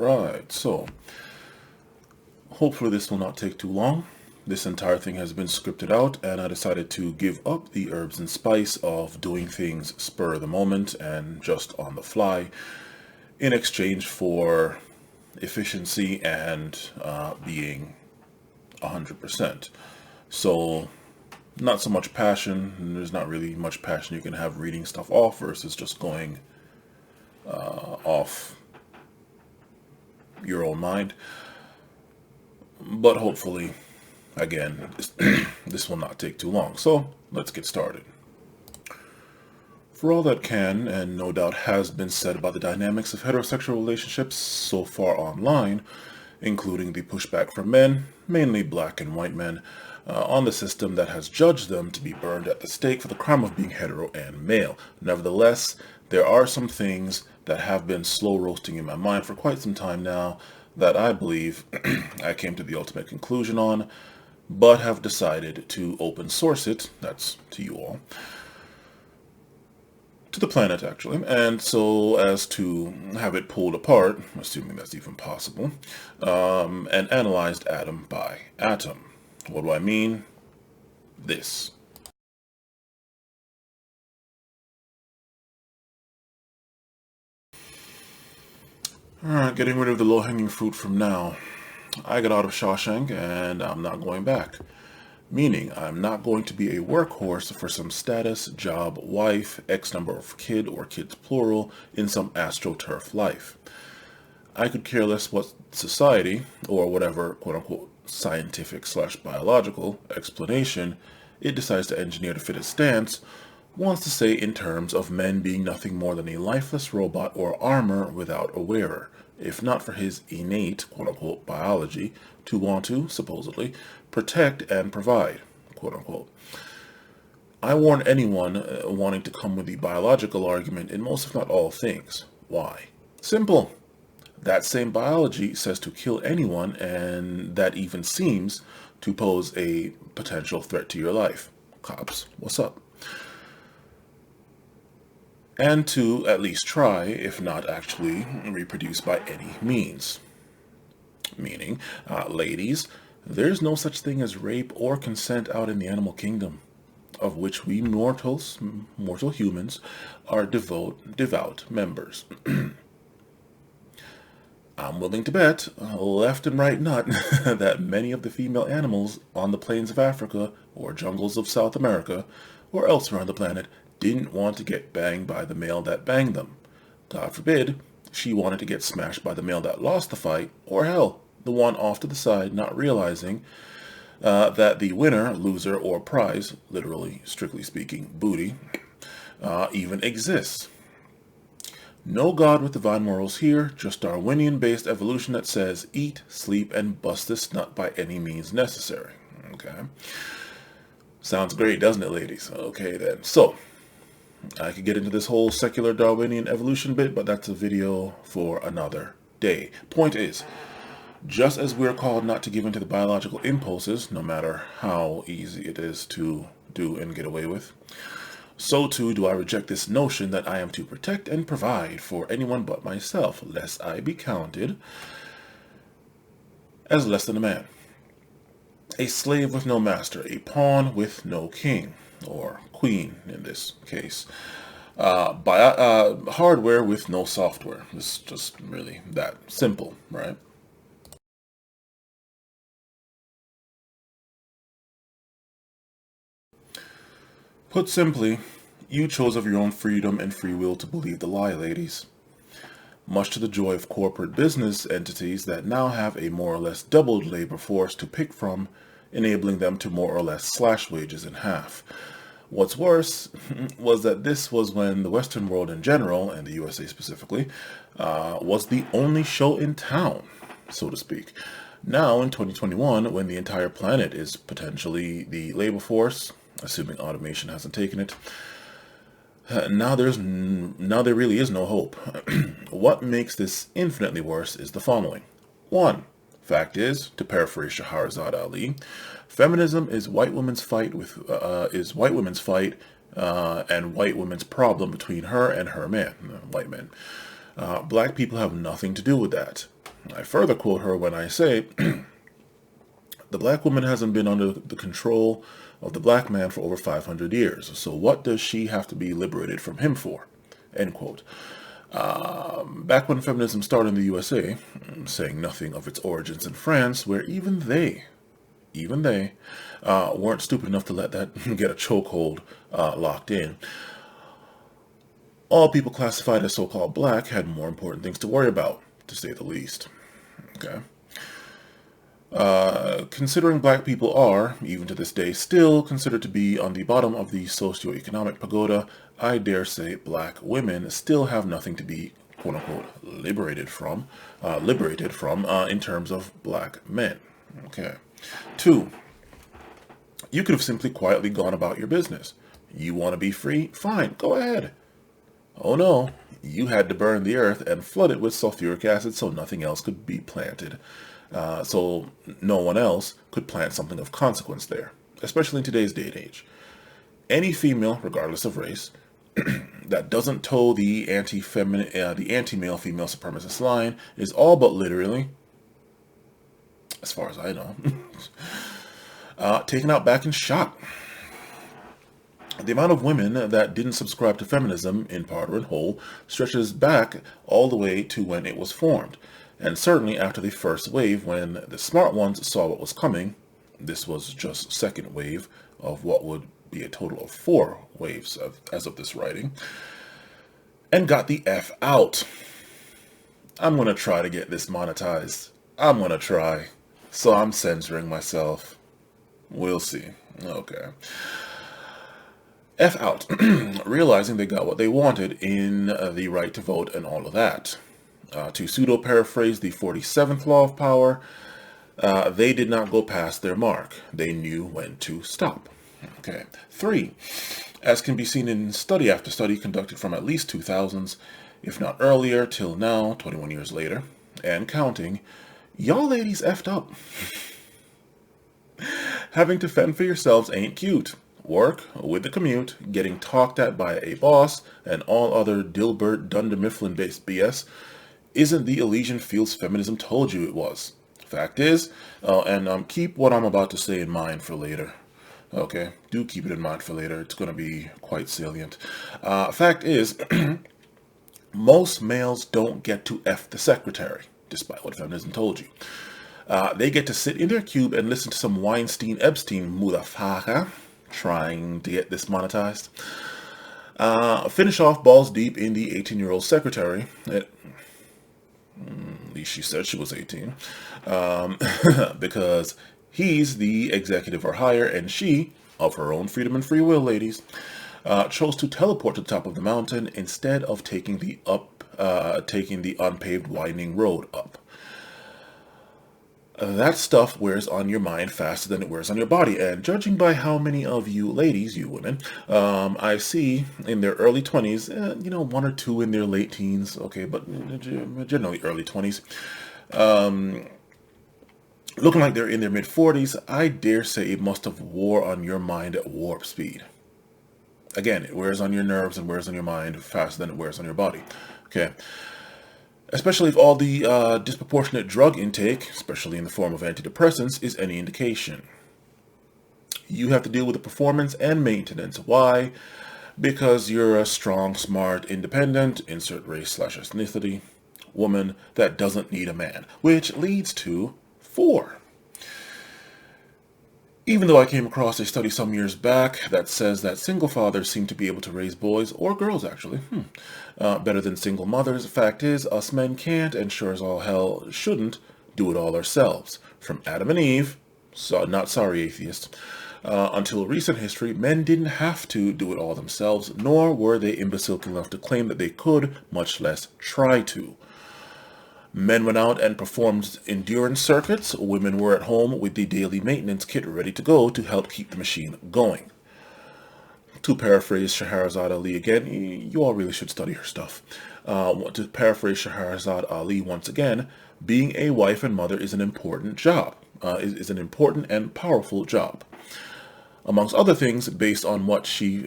Right, so hopefully this will not take too long. This entire thing has been scripted out, and I decided to give up the herbs and spice of doing things spur of the moment and just on the fly in exchange for efficiency and being 100%. So not so much passion, and there's not really much passion you can have reading stuff off versus just going off your own mind. But hopefully, again, this will not take too long. So let's get started. For all that can, and no doubt has been said about the dynamics of heterosexual relationships so far online, including the pushback from men, mainly black and white men, on the system that has judged them to be burned at the stake for the crime of being hetero and male. Nevertheless, there are some things that have been slow roasting in my mind for quite some time now that I believe I came to the ultimate conclusion on, but have decided to open source it, that's to you all, to the planet actually, and so as to have it pulled apart, assuming that's even possible, and analyzed atom by atom. What do I mean? This. Alright, getting rid of the low-hanging fruit from now. I got out of Shawshank and I'm not going back. Meaning, I'm not going to be a workhorse for some status, job, wife, X number of kid or kids plural in some astroturf life. I could care less what society, or whatever quote-unquote scientific/biological explanation it decides to engineer to fit its stance, wants to say in terms of men being nothing more than a lifeless robot or armor without a wearer, if not for his innate, quote-unquote, biology to want to, supposedly, protect and provide, quote-unquote. I warn anyone wanting to come with the biological argument in most if not all things. Why? Simple. That same biology says to kill anyone, and that even seems to pose a potential threat to your life. Cops, what's up? And to at least try, if not actually reproduce by any means. Meaning, ladies, there's no such thing as rape or consent out in the animal kingdom, of which we mortal humans are devout members. I'm willing to bet, left and right nut, that many of the female animals on the plains of Africa or jungles of South America or elsewhere on the planet didn't want to get banged by the male that banged them. God forbid, she wanted to get smashed by the male that lost the fight, or hell, the one off to the side not realizing that the winner, loser, or prize, literally, strictly speaking, booty, even exists. No God with divine morals here, just Darwinian-based evolution that says eat, sleep, and bust this nut by any means necessary. Okay. Sounds great, doesn't it, ladies? Okay, then. So, I could get into this whole secular Darwinian evolution bit, but that's a video for another day. Point is, just as we're called not to give in to the biological impulses, no matter how easy it is to do and get away with, so too do I reject this notion that I am to protect and provide for anyone but myself, lest I be counted as less than a man. A slave with no master, a pawn with no king, or queen in this case. Hardware with no software. It's just really that simple, right? Put simply, you chose of your own freedom and free will to believe the lie, ladies. Much to the joy of corporate business entities that now have a more or less doubled labor force to pick from, enabling them to more or less slash wages in half. What's worse was that this was when the Western world in general, and the USA specifically, was the only show in town, so to speak. Now, in 2021, when the entire planet is potentially the labor force, assuming automation hasn't taken it, now there really is no hope. What makes this infinitely worse is the following. 1. Fact is, to paraphrase Shahrazad Ali, feminism is white women's fight and white women's problem between her and her man, white men. Black people have nothing to do with that. I further quote her when I say, the black woman hasn't been under the control of the black man for over 500 years, so what does she have to be liberated from him for? End quote. Back when feminism started in the USA, saying nothing of its origins in France, where even they weren't stupid enough to let that get a chokehold locked in. All people classified as so-called black had more important things to worry about, to say the least. Okay. Considering black people are, even to this day, still considered to be on the bottom of the socioeconomic pagoda, I dare say black women still have nothing to be, quote-unquote, liberated from in terms of black men. Okay. 2, you could have simply quietly gone about your business. You want to be free? Fine, go ahead. Oh no, you had to burn the earth and flood it with sulfuric acid so nothing else could be planted. So no one else could plant something of consequence there, especially in today's day and age. Any female, regardless of race, that doesn't toe the anti-male female supremacist line is all but literally, as far as I know, taken out back and shot. The amount of women that didn't subscribe to feminism, in part or in whole, stretches back all the way to when it was formed. And certainly after the first wave, when the smart ones saw what was coming, this was just second wave of what would be a total of 4 waves as of this writing, and got the F out. I'm going to try to get this monetized. I'm going to try. So I'm censoring myself. We'll see. Okay. F out, realizing they got what they wanted in the right to vote and all of that. To pseudo-paraphrase the 47th law of power, they did not go past their mark. They knew when to stop. Okay. 3, as can be seen in study after study conducted from at least 2000s, if not earlier, till now, 21 years later, and counting, y'all ladies effed up. Having to fend for yourselves ain't cute. Work, with the commute, getting talked at by a boss, and all other Dilbert Dunder Mifflin-based BS isn't the Elysian Fields feminism told you it was. Fact is, and keep what I'm about to say in mind for later. Okay, do keep it in mind for later. It's going to be quite salient. Fact is, most males don't get to F the secretary, despite what feminism told you. They get to sit in their cube and listen to some Weinstein-Epstein motherfucker trying to get this monetized. Finish off balls deep in the 18-year-old secretary. At least she said she was 18. Because he's the executive or higher, and she, of her own freedom and free will, ladies, chose to teleport to the top of the mountain instead of taking the unpaved winding road up. That stuff wears on your mind faster than it wears on your body, and judging by how many of you ladies, you women, I see in their early 20s, 1 or 2 in their late teens, okay, but generally early 20s, looking like they're in their mid-40s, I dare say it must have wore on your mind at warp speed. Again, it wears on your nerves and wears on your mind faster than it wears on your body, okay? Especially if all the disproportionate drug intake, especially in the form of antidepressants, is any indication. You have to deal with the performance and maintenance. Why? Because you're a strong, smart, independent, insert race/ethnicity, woman that doesn't need a man. Which leads to 4. Even though I came across a study some years back that says that single fathers seem to be able to raise boys, or girls actually, better than single mothers, fact is, us men can't, and sure as all hell shouldn't, do it all ourselves. From Adam and Eve, so not sorry atheists, until recent history, men didn't have to do it all themselves, nor were they imbecile enough to claim that they could, much less try to. Men went out and performed endurance circuits. Women were at home with the daily maintenance kit ready to go to help keep the machine going. To paraphrase Scheherazade Ali again, you all really should study her stuff. To paraphrase Scheherazade Ali once again, being a wife and mother is an important job, is an important and powerful job. Amongst other things, based on what she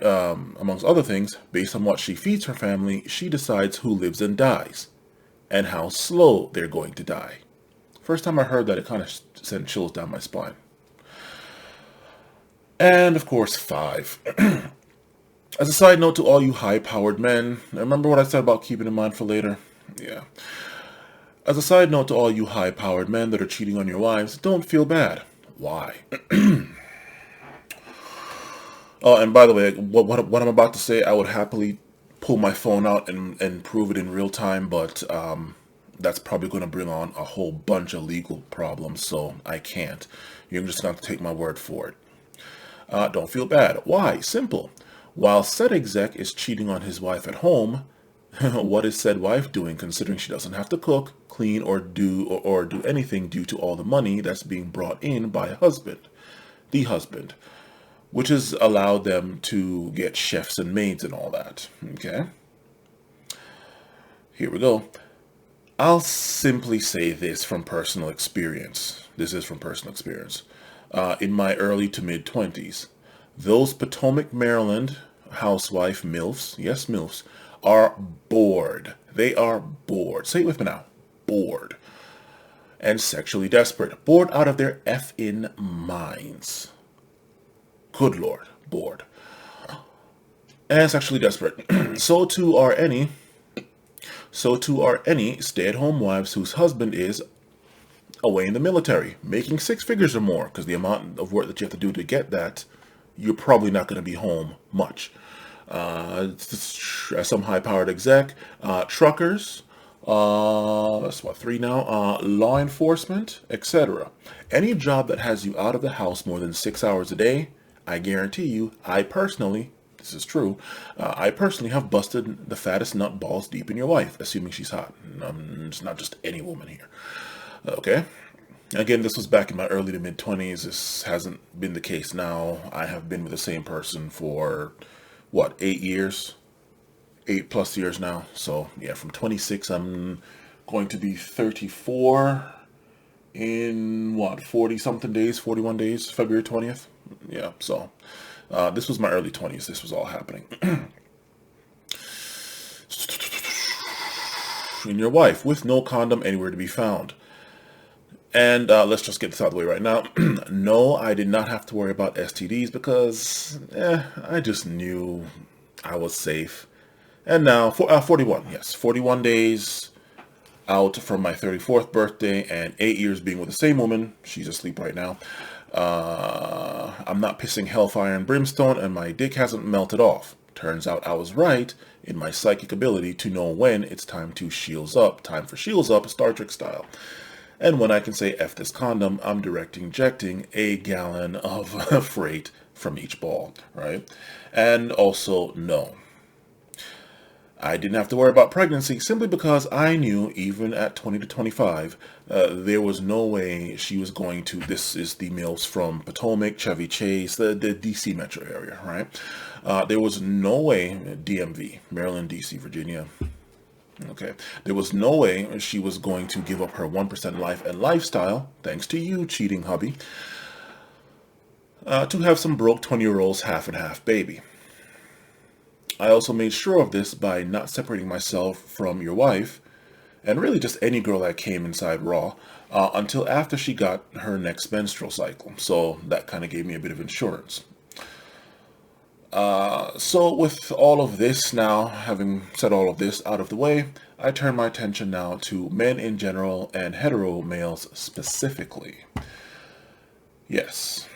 feeds her family, she decides who lives and dies, and how slow they're going to die. First time I heard that, it kind of sent chills down my spine. And of course, 5. As a side note to all you high-powered men, remember what I said about keeping in mind for later? Yeah. As a side note to all you high-powered men that are cheating on your wives, don't feel bad. Why? Oh, and by the way, what I'm about to say, I would happily pull my phone out and prove it in real time, but that's probably going to bring on a whole bunch of legal problems, so I can't. You're just going to have to take my word for it. Don't feel bad. Why? Simple. While said exec is cheating on his wife at home, what is said wife doing, considering she doesn't have to cook, clean, or do anything due to all the money that's being brought in by the husband, which has allowed them to get chefs and maids and all that. Okay? Here we go. I'll simply say this from personal experience. This is from personal experience. In my early to mid-20s, those Potomac, Maryland housewife MILFs, yes, MILFs, are bored. They are bored. Say it with me now. Bored. And sexually desperate. Bored out of their effing minds. Good Lord. Bored. And sexually desperate. So too are any stay-at-home wives whose husband is away in the military, making 6 figures or more, because the amount of work that you have to do to get that, you're probably not going to be home much. Some high-powered exec, truckers, that's what, 3 now, law enforcement, etc. Any job that has you out of the house more than 6 hours a day, I guarantee you, this is true, I personally have busted the fattest nut balls deep in your wife, assuming she's hot. It's not just any woman here. Okay? Again, this was back in my early to mid-20s. This hasn't been the case now. I have been with the same person for, 8 years? 8+ years now. So, yeah, from 26, I'm going to be 34 in, 40-something days, 41 days, February 20th. Yeah, so, this was my early 20s. This was all happening. And your wife, with no condom anywhere to be found. And let's just get this out of the way right now. No, I did not have to worry about STDs because I just knew I was safe. And now, 41, yes, 41 days out from my 34th birthday and 8 years being with the same woman. She's asleep right now. I'm not pissing hellfire and brimstone, and my dick hasn't melted off. Turns out I was right in my psychic ability to know when it's time to shields up. Time for shields up, Star Trek style. And when I can say F this condom, I'm direct injecting a gallon of freight from each ball, right? And also, no. I didn't have to worry about pregnancy simply because I knew, even at 20 to 25, there was no way she was going to, this is the MILFs from Potomac, Chevy Chase, the DC metro area, right? There was no way, DMV, Maryland, DC, Virginia, okay, there was no way she was going to give up her 1% life and lifestyle, thanks to you, cheating hubby, to have some broke 20-year-old's half and half baby. I also made sure of this by not separating myself from your wife, and really just any girl that came inside raw, until after she got her next menstrual cycle. So that kind of gave me a bit of insurance. So with all of this now, having said all of this out of the way, I turn my attention now to men in general and hetero males specifically. Yes.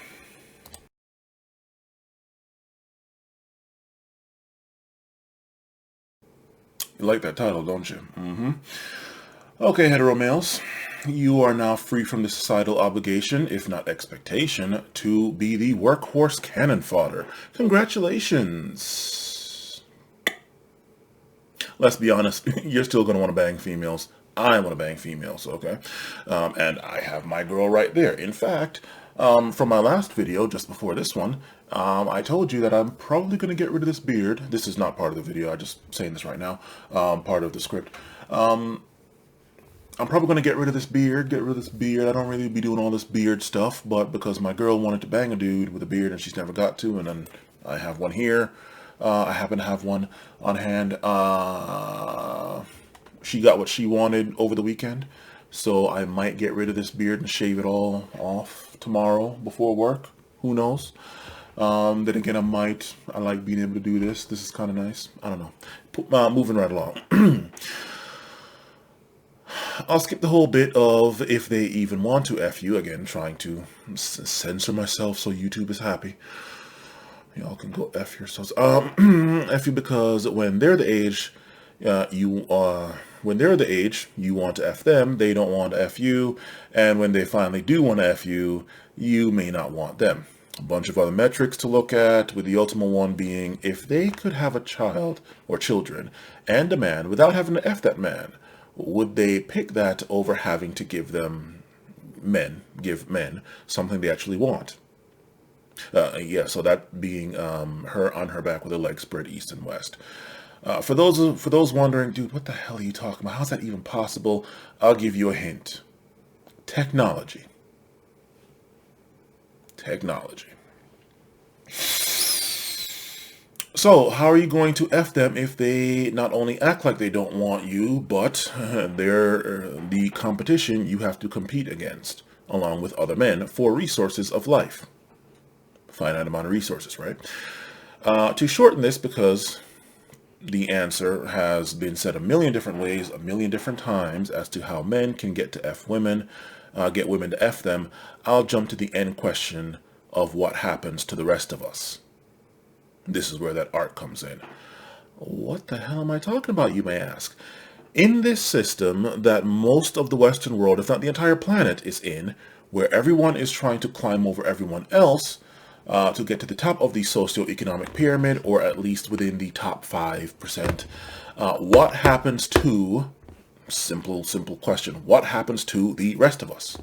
You like that title, don't you? Mm-hmm. Okay, hetero males. You are now free from the societal obligation, if not expectation, to be the workhorse cannon fodder. Congratulations. Let's be honest, you're still going to want to bang females. I want to bang females, okay? And I have my girl right there. In fact, from my last video, just before this one, I told you that I'm probably going to get rid of this beard. This is not part of the video. I'm just saying this right now. Part of the script. I'm probably going to get rid of this beard. I don't really be doing all this beard stuff, but because my girl wanted to bang a dude with a beard and she's never got to, and then I have one here. I happen to have one on hand. She got what she wanted over the weekend. So I might get rid of this beard and shave it all off tomorrow before work. Who knows? Then again, I like being able to do this. This is kind of nice. I don't know. Moving right along. I'll skip the whole bit of if they even want to F you. Again, trying to censor myself so YouTube is happy. Y'all can go F yourselves. F you because when they're the age, when they're the age, you want to F them, they don't want to F you, and when they finally do want to F you, you may not want them. A bunch of other metrics to look at, with the ultimate one being if they could have a child or children and a man without having to F that man, would they pick that over having to give men something they actually want? So that being her on her back with her legs spread east and west. For those wondering, dude, what the hell are you talking about? How's that even possible? I'll give you a hint. Technology. So, how are you going to F them if they not only act like they don't want you, but they're the competition you have to compete against, along with other men, for resources of life? Finite amount of resources, right? To shorten this, because the answer has been said a million different ways, a million different times as to how men can get to F women, get women to F them, I'll jump to the end question of what happens to the rest of us. This is where that art comes in. What the hell am I talking about, you may ask? In this system that most of the Western world, if not the entire planet, is in, where everyone is trying to climb over everyone else to get to the top of the socioeconomic pyramid, or at least within the top 5%, what happens to, simple question, what happens to the rest of us?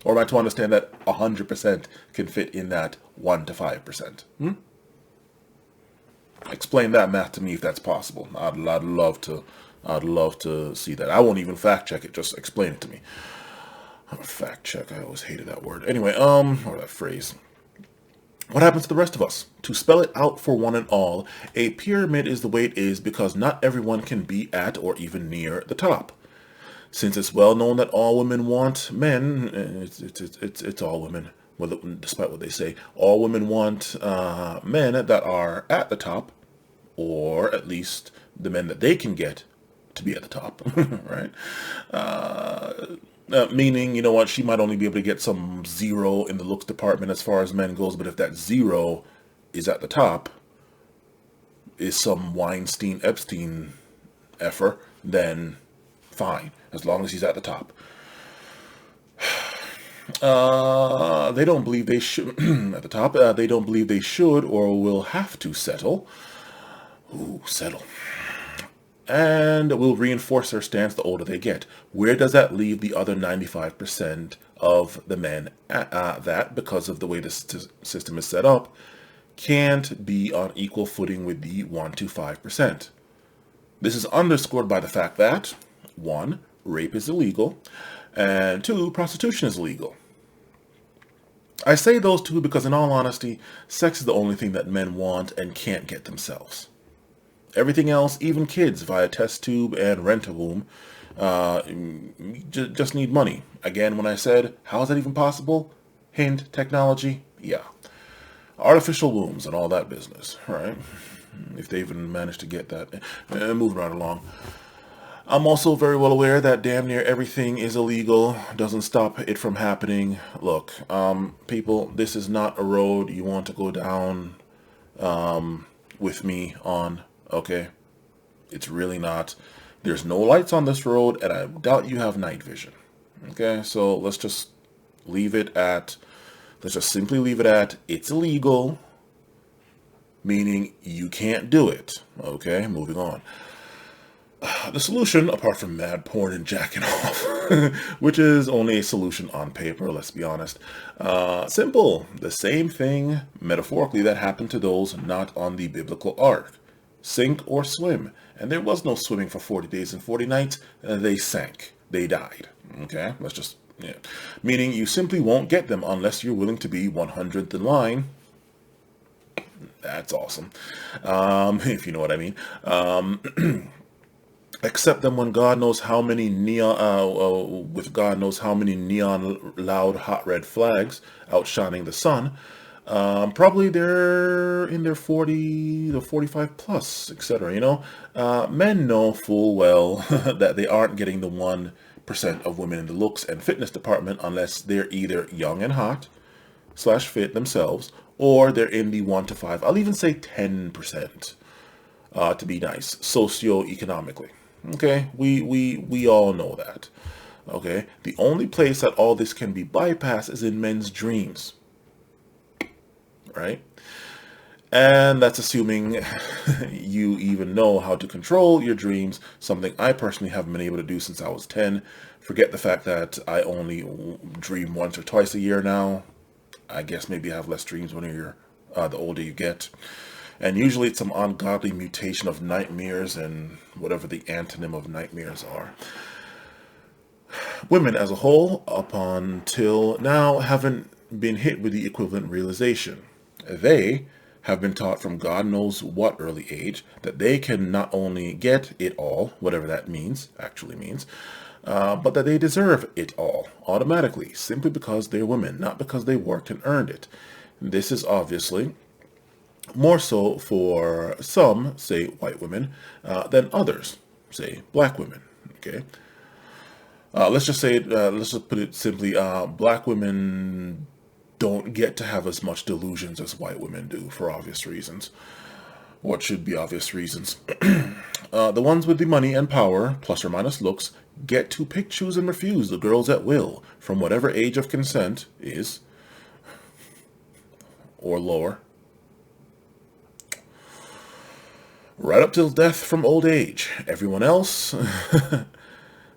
Or am I to understand that 100% can fit in that 1 to 5%? Explain that math to me if that's possible. I'd love to see that. I won't even fact check it. Just explain it to me. Fact check. I always hated that word. Anyway, or that phrase. What happens to the rest of us? To spell it out for one and all, a pyramid is the way it is because not everyone can be at or even near the top. Since it's well known that all women want men, it's all women, well, despite what they say, all women want men that are at the top, or at least the men that they can get to be at the top, right? Meaning, you know what, she might only be able to get some 0 in the looks department as far as men goes, but if that 0 is at the top, is some Weinstein, Epstein effer, then fine, as long as he's at the top. They don't believe they should, at the top, they don't believe they should or will have to settle. Settle. And will reinforce their stance the older they get. Where does that leave the other 95% of the men that, because of the way this system is set up, can't be on equal footing with the 1 to 5%? This is underscored by the fact that 1, rape is illegal, and 2, prostitution is illegal. I say those two because, in all honesty, sex is the only thing that men want and can't get themselves. Everything else, even kids via test tube and rent-a-womb, just need money. Again, when I said, how is that even possible? Hint, technology, yeah. Artificial wombs and all that business, right? If they even manage to get that. Moving right along. I'm also very well aware that damn near everything is illegal. Doesn't stop it from happening. Look, people, this is not a road you want to go down with me on, okay? It's really not. There's no lights on this road, and I doubt you have night vision. Okay, so let's just leave it at, let's just simply leave it at, it's illegal, meaning you can't do it. Okay, moving on. The solution, apart from mad porn and jacking off, which is only a solution on paper, let's be honest, simple. The same thing, metaphorically, that happened to those not on the biblical ark. Sink or swim. And there was no swimming for 40 days and 40 nights. They sank. They died. Okay? Let's just, yeah. Meaning you simply won't get them unless you're willing to be 100th in line. That's awesome. If you know what I mean. Except them when God knows how many with God knows how many neon loud hot red flags outshining the sun. Probably they're in their 40 to 45 plus, etc. Men know full well that they aren't getting the 1% of women in the looks and fitness department unless they're either young and hot slash fit themselves, or they're in the 1 to 5. I'll even say 10%. To be nice, socioeconomically. Okay, we all know that. Okay, the only place that all this can be bypassed is in men's dreams, right? And that's assuming you even know how to control your dreams, something I personally haven't been able to do since I was 10. Forget the fact that I only dream once or twice a year now. I guess maybe I have less dreams when you're the older you get. And usually it's some ungodly mutation of nightmares and whatever the antonym of nightmares are. Women as a whole, up until now, haven't been hit with the equivalent realization. They have been taught from God knows what early age that they can not only get it all, whatever that actually means, but that they deserve it all automatically, simply because they're women, not because they worked and earned it. This is obviously more so for some, say white women, than others, say black women. Okay, let's just put it simply: black women don't get to have as much delusions as white women do for obvious reasons. What should be obvious reasons? The ones with the money and power, plus or minus looks, get to pick, choose, and refuse the girls at will from whatever age of consent is, or lower, right up till death from old age. Everyone else,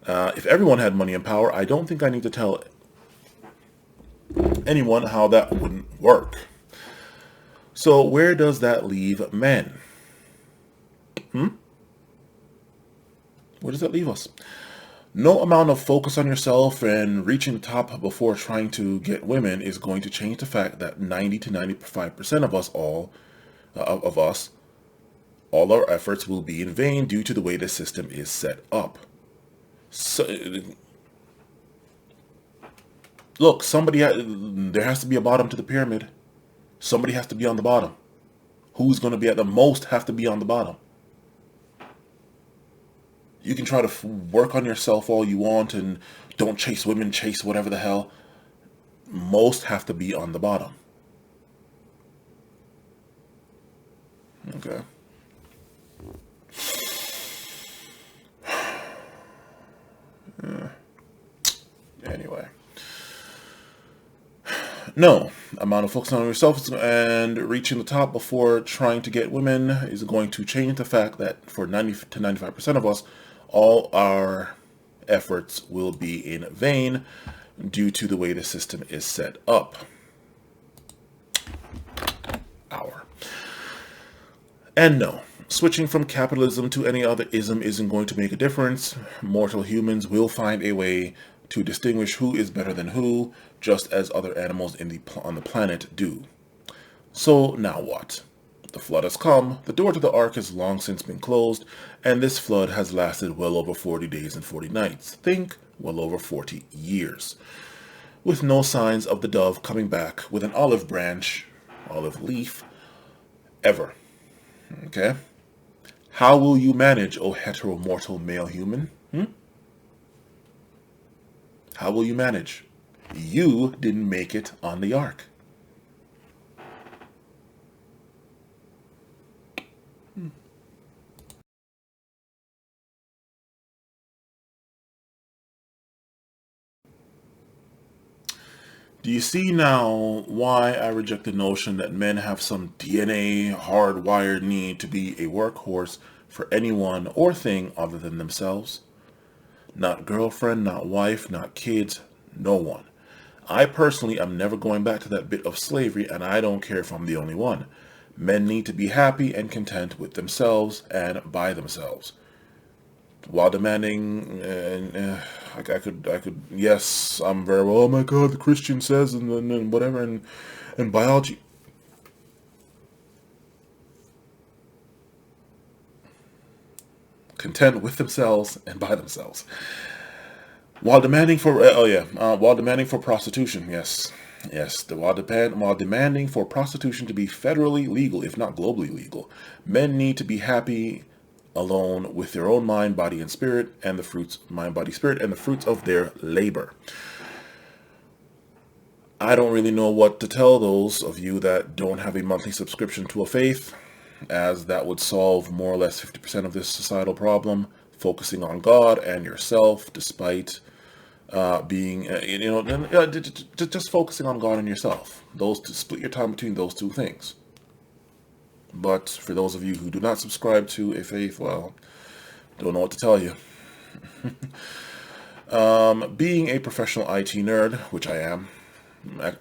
if everyone had money and power, I don't think I need to tell anyone how that wouldn't work. So where does that leave men? Where does that leave us? No amount of focus on yourself and reaching the top before trying to get women is going to change the fact that 90 to 95% of us all our efforts will be in vain due to the way the system is set up. So, look, there has to be a bottom to the pyramid. Somebody has to be on the bottom. Who's going to be at the most have to be on the bottom. You can try to work on yourself all you want and don't chase women, chase whatever the hell. Most have to be on the bottom. Okay. Anyway. No amount of focusing on yourself and reaching the top before trying to get women is going to change the fact that for 90 to 95% of us, all our efforts will be in vain due to the way the system is set up. And no, switching from capitalism to any other ism isn't going to make a difference. Mortal humans will find a way to distinguish who is better than who, just as other animals on the planet do. So now what? The flood has come, the door to the ark has long since been closed, and this flood has lasted well over 40 days and 40 nights. Think well over 40 years. With no signs of the dove coming back with an olive leaf, ever. Okay? How will you manage, O heteromortal male human? How will you manage? You didn't make it on the ark. Do you see now why I reject the notion that men have some DNA hardwired need to be a workhorse for anyone or thing other than themselves? Not girlfriend, not wife, not kids, no one. I personally am never going back to that bit of slavery, and I don't care if I'm the only one. Men need to be happy and content with themselves and by themselves. While demanding, I could, yes, I'm very well, oh my God, the Christian says, and whatever, and biology. content with themselves and by themselves. While demanding for while demanding for prostitution, yes, while demanding for prostitution to be federally legal, if not globally legal, men need to be happy alone with their own mind, body, and spirit, and the fruits mind, body, spirit, and the fruits of their labor. I don't really know what to tell those of you that don't have a monthly subscription to a faith, as that would solve more or less 50% of this societal problem. Focusing on God and yourself, despite being, just focusing on God and yourself. Those to split your time between those two things. But for those of you who do not subscribe to a faith, well, don't know what to tell you. Being a professional IT nerd, which I am,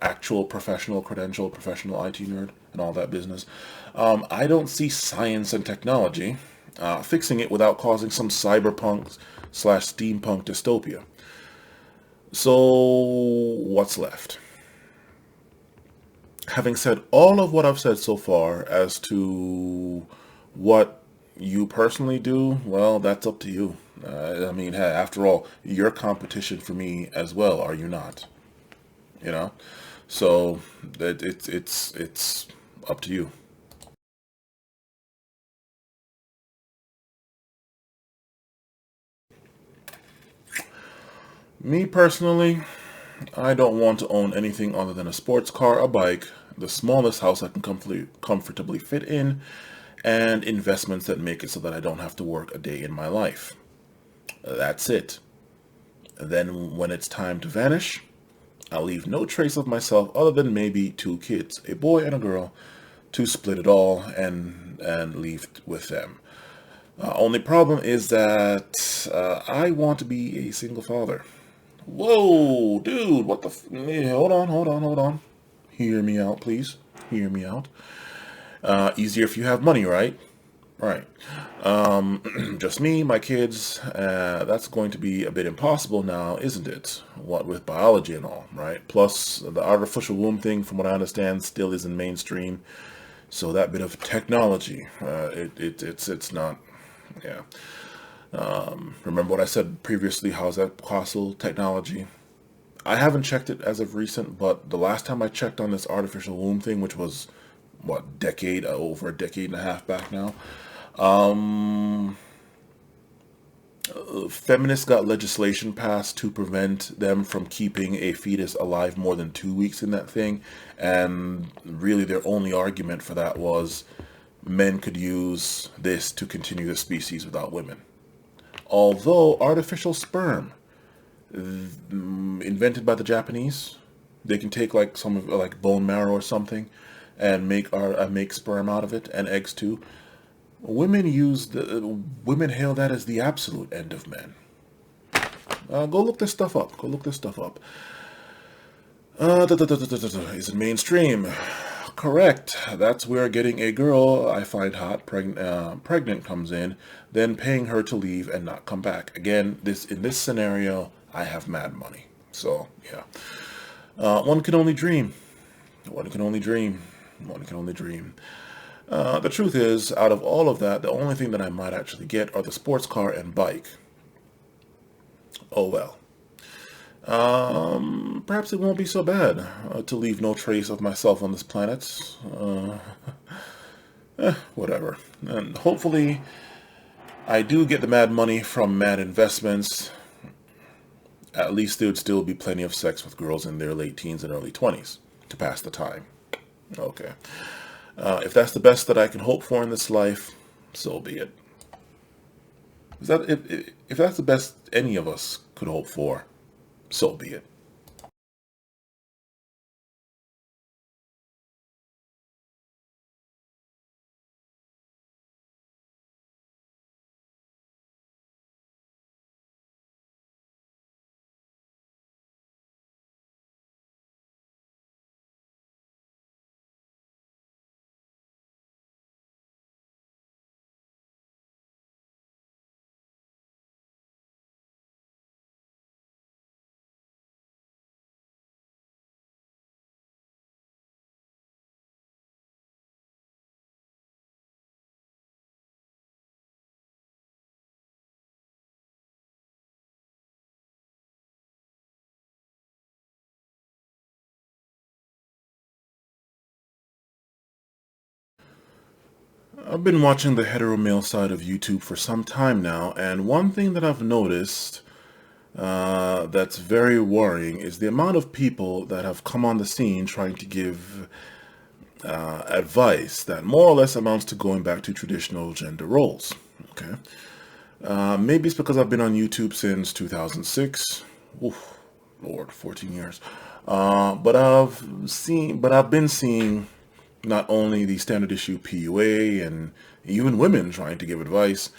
actual professional, credential, professional IT nerd, and all that business, I don't see science and technology fixing it without causing some cyberpunk / steampunk dystopia. So, what's left? Having said all of what I've said so far as to what you personally do, well, that's up to you. I mean, hey, after all, you're competition for me as well, are you not? You know, so that it's up to you. Me personally, I don't want to own anything other than a sports car, a bike, the smallest house I can comfortably fit in, and investments that make it so that I don't have to work a day in my life. That's it. Then when it's time to vanish, I'll leave no trace of myself other than maybe two kids, a boy and a girl, to split it all and leave with them. Only problem is that I want to be a single father. Whoa, dude, what the hold on. Hear me out, please. Hear me out. Easier if you have money, right? Right. Just me, my kids, that's going to be a bit impossible now, isn't it? What with biology and all, right? Plus, the artificial womb thing, from what I understand, still isn't mainstream. So that bit of technology, it's not, yeah. Remember what I said previously, how's that possible, technology? I haven't checked it as of recent, but the last time I checked on this artificial womb thing, which was, what, over a decade and a half back now, um, feminists got legislation passed to prevent them from keeping a fetus alive more than 2 weeks in that thing. And really their only argument for that was men could use this to continue the species without women. Although artificial sperm, invented by the Japanese, they can take like some of like bone marrow or something and make sperm out of it, and eggs too. Women hail that as the absolute end of men. Go look this stuff up. Go look this stuff up. Is it mainstream? Correct. That's where getting a girl I find hot, pregnant comes in, then paying her to leave and not come back. Again, in this scenario, I have mad money. So yeah, one can only dream. One can only dream. One can only dream. The truth is, out of all of that, the only thing that I might actually get are the sports car and bike. Oh well. Perhaps it won't be so bad to leave no trace of myself on this planet. Whatever. And hopefully, I do get the mad money from mad investments. At least there would still be plenty of sex with girls in their late teens and early 20s to pass the time. Okay. If that's the best that I can hope for in this life, so be it. If that's the best any of us could hope for, so be it. I've been watching the hetero male side of YouTube for some time now, and one thing that I've noticed that's very worrying is the amount of people that have come on the scene trying to give advice that more or less amounts to going back to traditional gender roles. Okay, maybe it's because I've been on YouTube since 2006. Oof, Lord, 14 years. But I've been seeing not only the standard issue PUA and even women trying to give advice,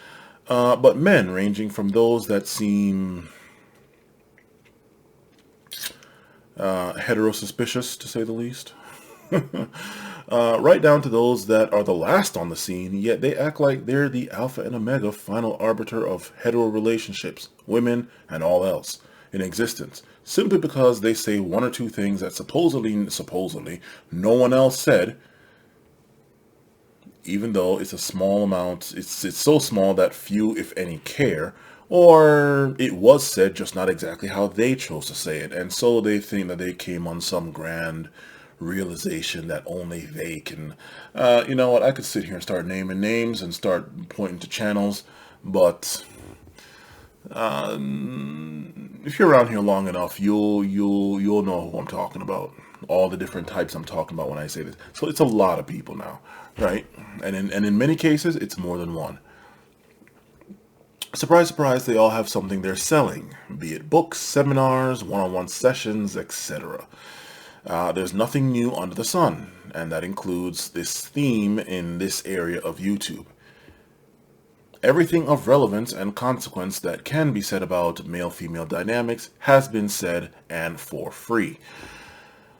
but men ranging from those that seem heterosuspicious, to say the least, right down to those that are the last on the scene, yet they act like they're the alpha and omega final arbiter of hetero relationships, women, and all else in existence, simply because they say one or two things that supposedly no one else said, even though it's a small amount. It's so small that few, if any, care, or it was said just not exactly how they chose to say it, and so they think that they came on some grand realization that only they can. You know what? I could sit here and start naming names and start pointing to channels, but if you're around here long enough, you'll know who I'm talking about. All the different types I'm talking about when I say this. So it's a lot of people now, right? And in many cases, it's more than one. Surprise, surprise, they all have something they're selling, be it books, seminars, one-on-one sessions, etc. There's nothing new under the sun, and that includes this theme in this area of YouTube. Everything of relevance and consequence that can be said about male-female dynamics has been said, and for free.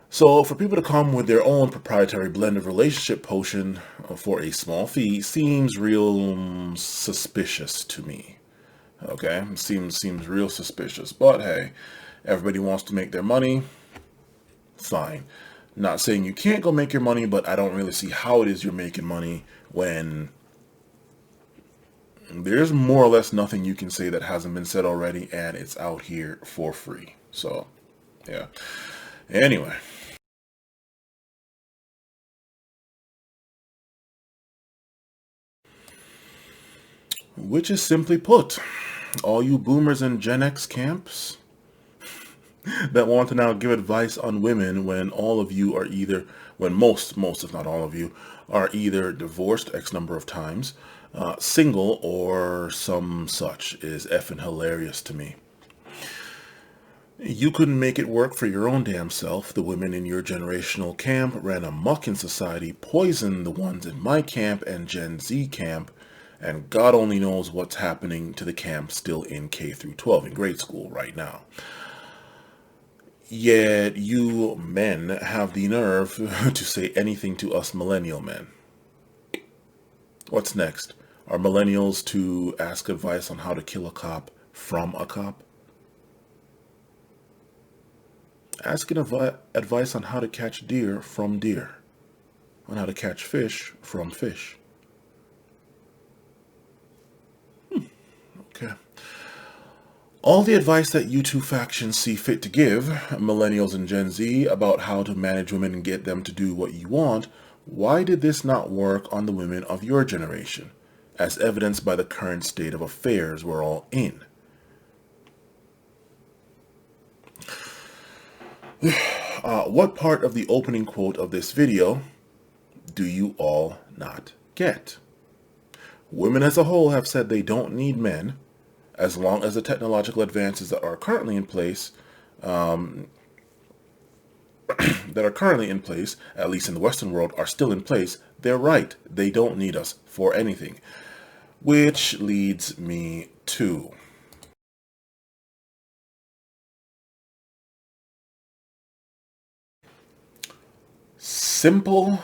So for people to come with their own proprietary blend of relationship potion for a small fee seems real suspicious to me. Okay, seems real suspicious. But hey, everybody wants to make their money. Fine. Not saying you can't go make your money, but I don't really see how it is you're making money when there's more or less nothing you can say that hasn't been said already, and it's out here for free. So, yeah. Anyway. Which is simply put, all you boomers and Gen X camps that want to now give advice on women when all of you are either, when most if not all of you, are either divorced X number of times, single, or some such is effing hilarious to me. You couldn't make it work for your own damn self. The women in your generational camp ran amok in society, poisoned the ones in my camp and Gen Z camp, and God only knows what's happening to the camp still in K through 12 in grade school right now. Yet you men have the nerve to say anything to us millennial men. What's next? Are millennials to ask advice on how to kill a cop from a cop? Asking advice on how to catch deer from deer. On how to catch fish from fish. Okay. All the advice that you two factions see fit to give, millennials and Gen Z, about how to manage women and get them to do what you want, why did this not work on the women of your generation, as evidenced by the current state of affairs we're all in? What part of the opening quote of this video do you all not get? Women as a whole have said they don't need men, as long as the technological advances that are currently in place, at least in the Western world, are still in place. They're right. They don't need us for anything. Which leads me to simple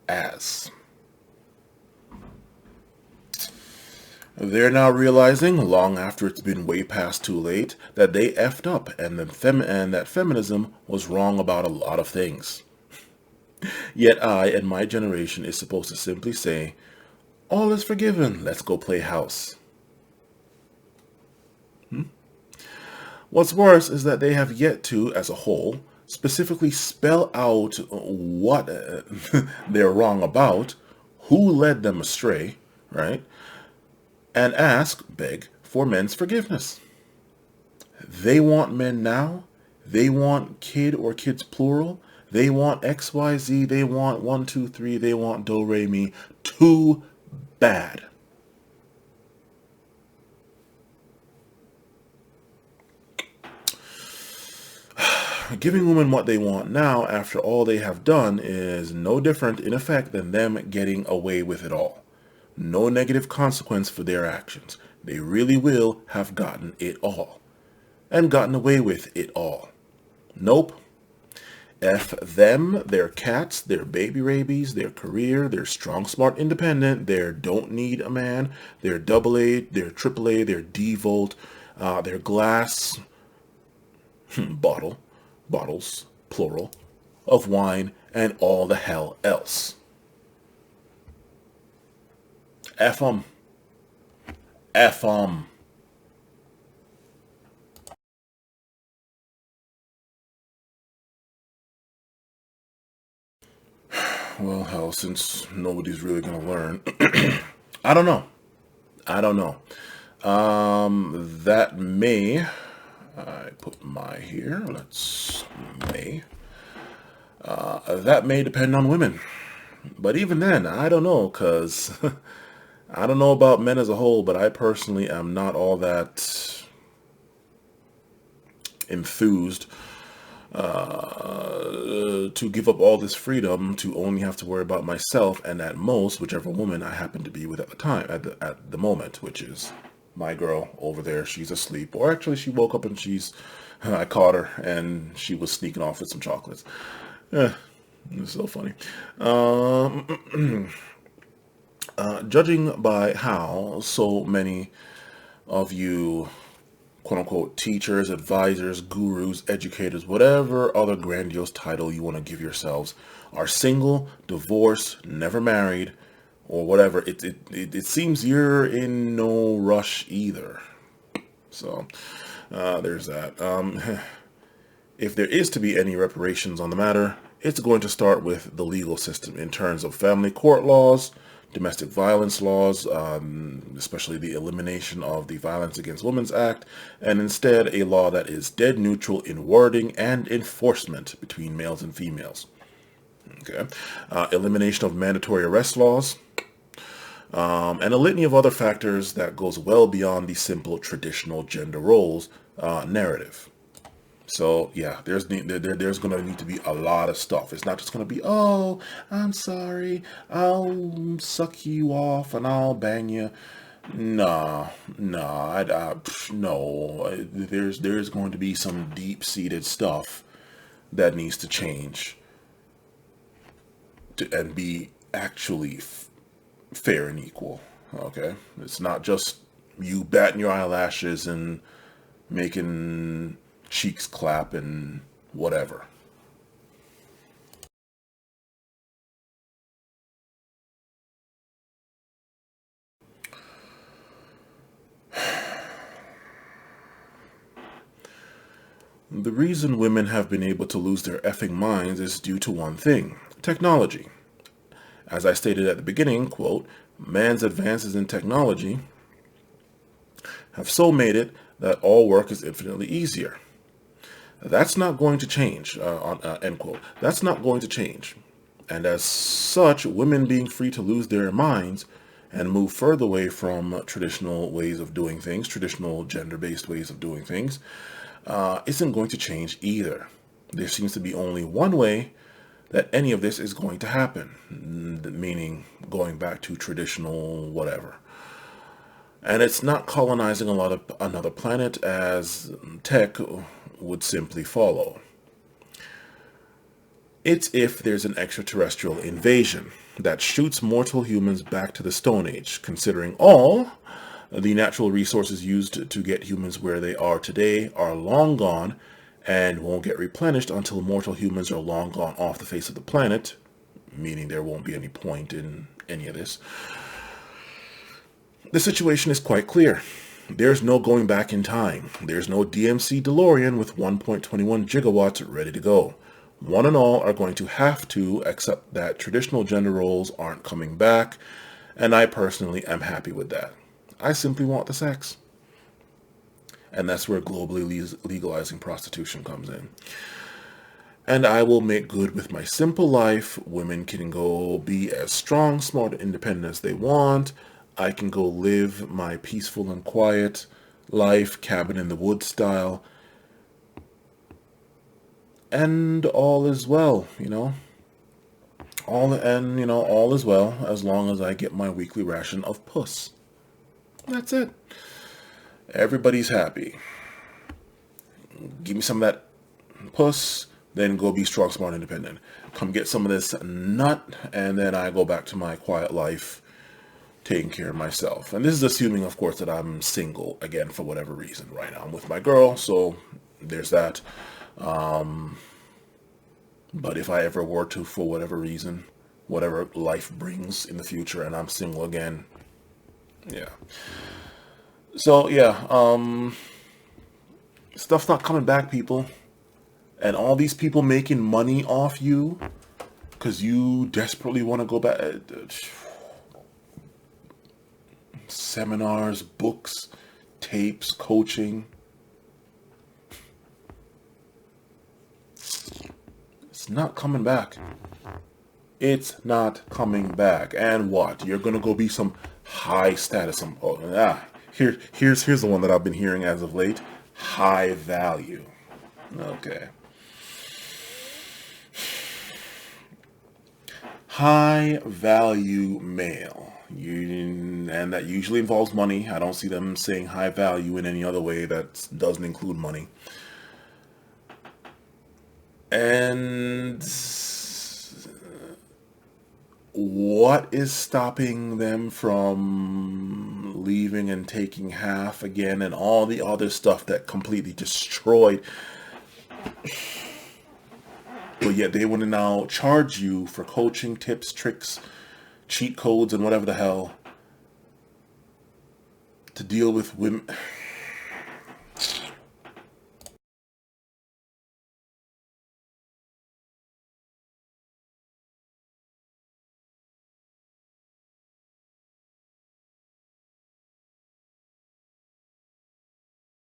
as. They're now realizing, long after it's been way past too late, that they effed up and that feminism was wrong about a lot of things. Yet I and my generation is supposed to simply say, all is forgiven, let's go play house. What's worse is that they have yet to, as a whole, specifically spell out what they're wrong about, who led them astray, right? And beg for men's forgiveness. They want men now. They want kid or kids plural. They want XYZ. They want 1, 2, 3. They want do, re, mi. Too bad. Giving women what they want now after all they have done is no different in effect than them getting away with it all. No negative consequence for their actions. They really will have gotten it all. And gotten away with it all. Nope. F them, their cats, their baby rabies, their career, their strong, smart, independent, their don't need a man, their AA, their AAA, their D-volt, their glass bottles, plural, of wine, and all the hell else. F 'em. F 'em. Well, hell, since nobody's really going to learn, I don't know. I don't know. That may, I put my here, that may depend on women. But even then, I don't know, because I don't know about men as a whole, but I personally am not all that enthused to give up all this freedom to only have to worry about myself and at most whichever woman I happen to be with at the time, at the moment, which is my girl over there. She's asleep, or actually she woke up and I caught her and she was sneaking off with some chocolates. It's so funny. Judging by how so many of you quote-unquote teachers, advisors, gurus, educators, whatever other grandiose title you want to give yourselves, are single, divorced, never married, or whatever, it seems you're in no rush either. So there's that. If there is to be any reparations on the matter, it's going to start with the legal system in terms of family court laws, domestic violence laws, especially the elimination of the Violence Against Women's Act, and instead a law that is dead neutral in wording and enforcement between males and females. Okay, elimination of mandatory arrest laws, and a litany of other factors that goes well beyond the simple traditional gender roles narrative. So yeah, there's going to need to be a lot of stuff. It's not just going to be, oh, I'm sorry, I'll suck you off and I'll bang you. No. There's going to be some deep-seated stuff that needs to change and be actually fair and equal. Okay, it's not just you batting your eyelashes and making cheeks clap and whatever. The reason women have been able to lose their effing minds is due to one thing: technology. As I stated at the beginning, quote, man's advances in technology have so made it that all work is infinitely easier. That's not going to change, end quote. That's not going to change. And as such, women being free to lose their minds and move further away from traditional ways of doing things, traditional gender-based ways of doing things, isn't going to change either. There seems to be only one way that any of this is going to happen, meaning going back to traditional whatever. And it's not colonizing another planet, as tech would simply follow. It's if there's an extraterrestrial invasion that shoots mortal humans back to the Stone Age, considering all the natural resources used to get humans where they are today are long gone and won't get replenished until mortal humans are long gone off the face of the planet, meaning there won't be any point in any of this. The situation is quite clear. There's no going back in time. There's no DMC DeLorean with 1.21 gigawatts ready to go. One and all are going to have to accept that traditional gender roles aren't coming back, And I personally am happy with that. I simply want the sex. And that's where globally legalizing prostitution comes in. And I will make good with my simple life. Women can go be as strong, smart, and independent as they want. I can go live my peaceful and quiet life, cabin in the woods style. And all is well, all is well as long as I get my weekly ration of puss. That's it. Everybody's happy. Give me some of that puss, then go be strong, smart, independent. Come get some of this nut, and then I go back to my quiet life, taking care of myself. And this is assuming, of course, that I'm single, again, for whatever reason. Right now I'm with my girl, so there's that. But if I ever were to, for whatever reason, whatever life brings in the future, and I'm single again, yeah. So, yeah, stuff's not coming back, people. And all these people making money off you because you desperately want to go back. Seminars, books, tapes, coaching. It's not coming back. It's not coming back. And what? You're going to go be some high status. Here's the one that I've been hearing as of late. High value. Okay. High value male. And that usually involves money. I don't see them saying high value in any other way that doesn't include money. And what is stopping them from leaving and taking half again and all the other stuff that completely destroyed? But yet they want to now charge you for coaching, tips, tricks, cheat codes, and whatever the hell to deal with women.